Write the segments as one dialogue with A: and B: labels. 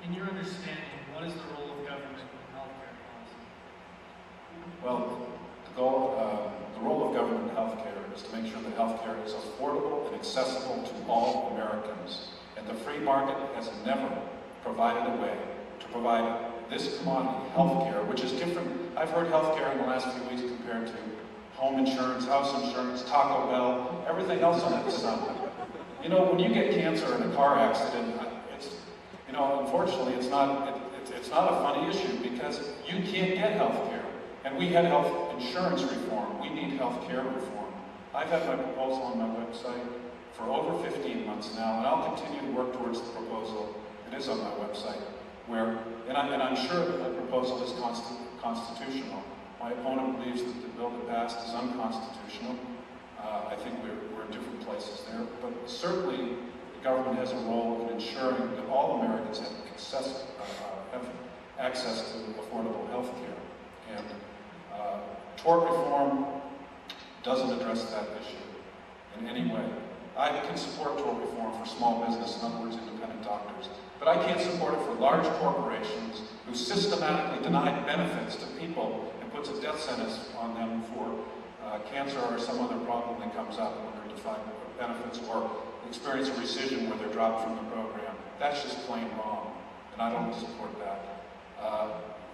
A: in your understanding, what is the role of government in healthcare policy?
B: Well, the role of government in healthcare is to make sure that healthcare is affordable and accessible to all Americans. And the free market has never provided a way to provide this commodity, healthcare, which is different. I've heard healthcare in the last few weeks compared to home insurance, house insurance, Taco Bell, everything else on the sun. You know, when you get cancer in a car accident, you know, unfortunately, it's not a funny issue because you can't get health care. And we had health insurance reform. We need health care reform. I've had my proposal on my website for over 15 months now, and I'll continue to work towards the proposal. It is on my website, and I'm sure that my proposal is constitutional. My opponent believes that the bill that passed is unconstitutional. I think we're in different places there, but certainly the government has a role in ensuring that all Americans have access to affordable health care. And tort reform doesn't address that issue in any way. I can support tort reform for small business, in other words, independent doctors, but I can't support it for large corporations who systematically deny benefits to people and puts a death sentence on them for cancer or some other problem that comes up when they're defined benefits or experience a rescission where they're dropped from the program. That's just plain wrong, and I don't support that.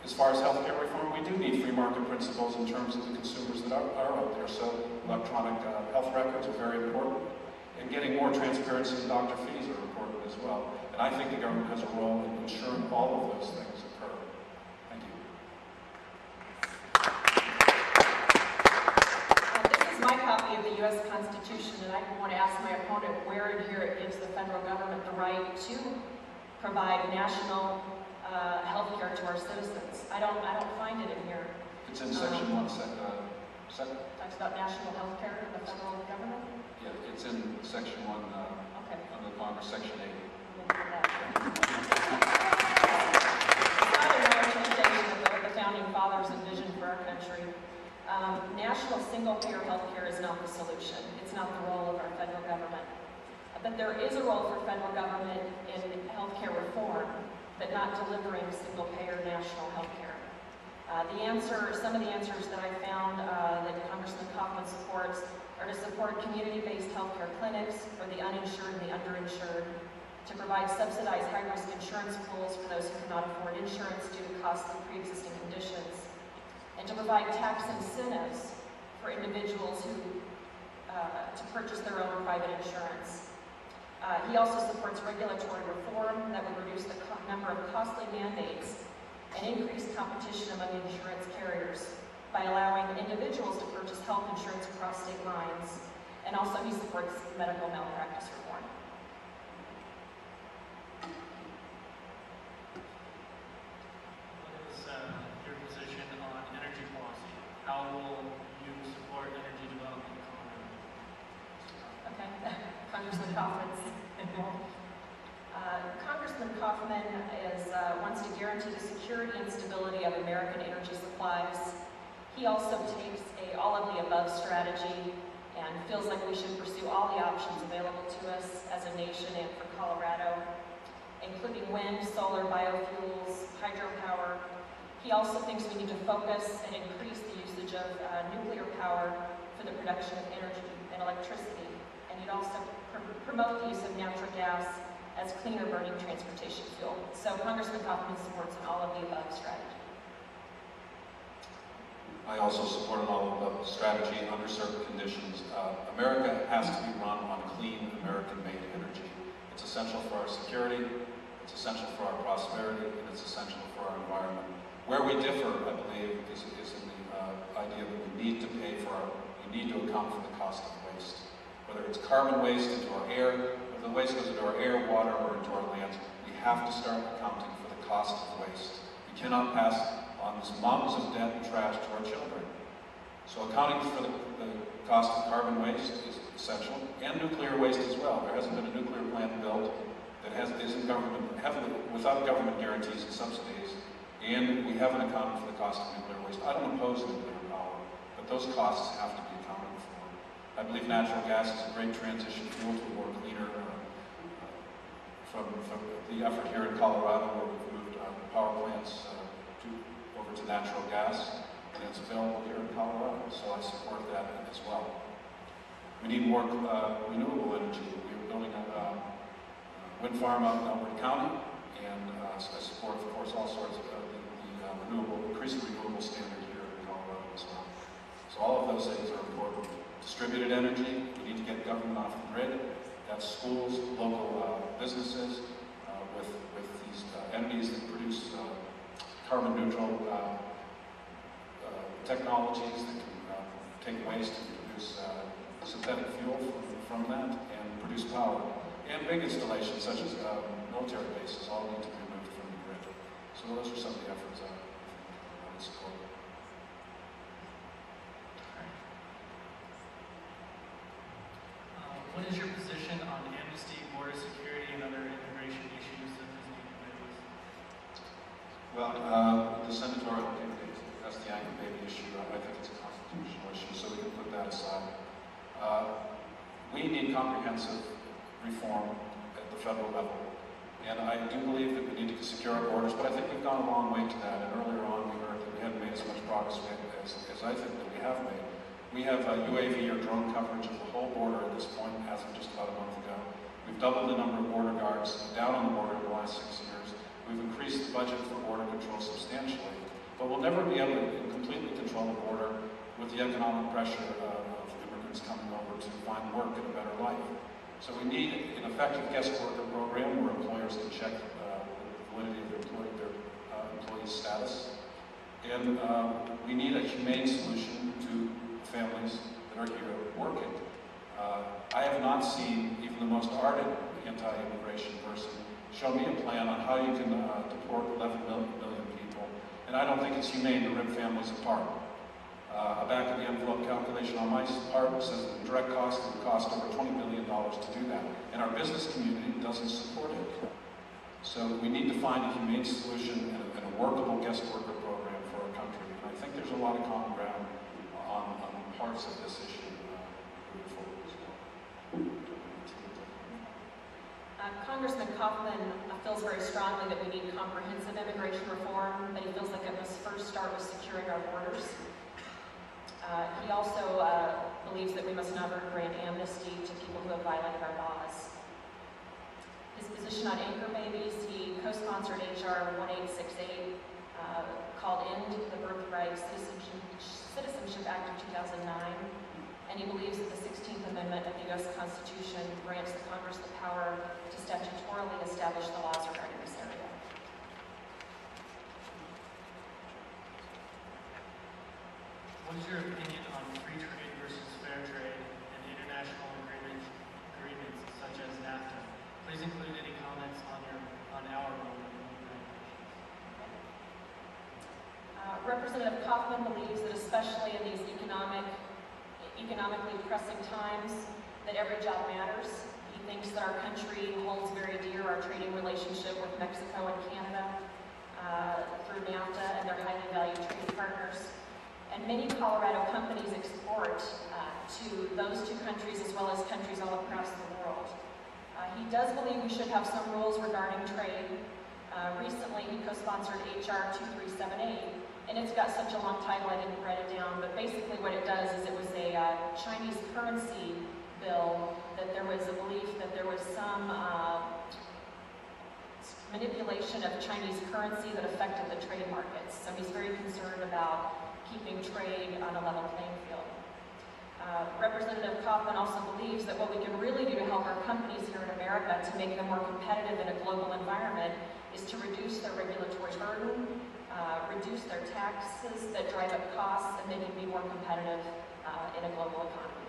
B: As far as healthcare reform, we do need free market principles in terms of the consumers that are out there. So electronic health records are very important, and getting more transparency in doctor fees are important as well. And I think the government has a role in ensuring all of those things occur. Thank you.
C: This is my copy of the U.S. Constitution, and I want to ask my opponent where in here it gives the federal government the right to provide national health care to our citizens. I don't find it in here.
B: It's in section 1, second.
C: Talks about national health care in the federal government?
B: Yeah, it's in section 1,
C: okay.
B: Under Congress, section 8.
C: The founding fathers' vision for our country. National single-payer health care is not the solution. It's not the role of our federal government. But there is a role for federal government in health care reform, but not delivering single-payer national health care. Some of the answers that I found that Congressman Kaufman supports are to support community-based healthcare clinics for the uninsured and the underinsured, to provide subsidized high-risk insurance pools for those who cannot afford insurance due to costly pre-existing conditions, and to provide tax incentives for individuals who to purchase their own private insurance. He also supports regulatory reform that would reduce the number of costly mandates and increase competition among insurance carriers by allowing individuals to purchase health insurance across state lines. And also he supports medical malpractice reform.
A: What is your position on energy policy? How will you support energy development in Colorado?
C: Okay, Congressman Kaufman's involved. Congressman Kaufman wants to guarantee the security and stability of American energy supplies. He also takes a all-of-the-above strategy and feels like we should pursue all the options available to us as a nation and for Colorado, including wind, solar, biofuels, hydropower. He also thinks we need to focus and increase the usage of nuclear power for the production of energy and electricity. And he'd also promote the use of natural gas as cleaner burning transportation fuel. So Congressman Kaufman supports an all-of-the-above strategy.
B: I also support an all-of-the-above strategy under certain conditions. America has to be run on clean American-made energy. It's essential for our security, it's essential for our prosperity, and it's essential for our environment. Where we differ, I believe, is in the idea that we need to account for the cost of waste. Whether it's carbon waste into our air, whether the waste goes into our air, water, or into our lands, we have to start accounting for the cost of waste. We cannot pass on these mountains of debt and trash to our children. So accounting for the cost of carbon waste is essential, and nuclear waste as well. There hasn't been a nuclear plant built that isn't without government guarantees and subsidies, and we haven't accounted for the cost of nuclear waste. I don't oppose nuclear power, but those costs have to be accounted for. I believe natural gas is a great transition fuel to a more cleaner from the effort here in Colorado where we've moved power plants over to natural gas, and it's available here in Colorado, so I support that as well. We need more renewable energy. We're building a wind farm out in Elbert County, and so I support, of course, all sorts of increasing renewable standard here in Colorado as well. So all of those things are important. Distributed energy, we need to get government off the grid. That's schools, local businesses, with these entities that produce carbon neutral technologies that can take waste and produce synthetic fuel from that and produce power. And big installations such as military bases all need to be removed from the grid. So those are some of the efforts I would support.
A: What is your position on amnesty, border security, and other immigration issues such as Native babies?
B: Well, the senatorial candidate, that's the Yankee baby issue. I think it's a constitutional issue, so we can put that aside. We need comprehensive reform at the federal level. And I do believe that we need to secure our borders, but I think we've gone a long way to that. And earlier on, we heard that we hadn't made as much progress as I think that we have made. We have UAV or drone coverage of the whole border at this point, as of just about a month ago. We've doubled the number of border guards down on the border in the last 6 years. We've increased the budget for border control substantially. But we'll never be able to completely control the border with the economic pressure of immigrants coming over to find work and a better life. So we need an effective guest worker program where employers can check the validity of their employee's status. And we need a humane solution to families that are here working. I have not seen even the most ardent anti-immigration person show me a plan on how you can deport 11 million people. And I don't think it's humane to rip families apart. A back-of-the-envelope calculation on my part says that the direct cost would cost over $20 billion to do that. And our business community doesn't support it. So we need to find a humane solution and a workable guest worker program for our country. And I think there's a lot of common ground on parts of this issue moving forward as well.
C: Congressman Kaufman feels very strongly that we need comprehensive immigration reform, that he feels like it must first start with securing our borders. He also believes that we must never grant amnesty to people who have violated our laws. His position on anchor babies, he co-sponsored HR 1868, called End the Birthright Citizenship Act of 2009, and he believes that the 16th Amendment of the U.S. Constitution grants the Congress the power to statutorily establish the laws regarding this area.
A: What is your opinion on free trade versus fair trade and international agreements such as NAFTA? Please include any comments on our role.
C: Representative Kaufman believes that especially in these economically pressing times, that every job matters. He thinks that our country holds very dear our trading relationship with Mexico and Canada through NAFTA, and they're highly valued trading partners. And many Colorado companies export to those two countries as well as countries all across the world. He does believe we should have some rules regarding trade. Recently, he co-sponsored HR 2378. And it's got such a long title, I didn't write it down, but basically what it does is it was a Chinese currency bill that there was a belief that there was some manipulation of Chinese currency that affected the trade markets. So he's very concerned about keeping trade on a level playing field. Representative Kaufman also believes that what we can really do to help our companies here in America to make them more competitive in a global environment is to reduce their regulatory burden, reduce their taxes that drive up costs, and they can be more competitive in a global economy.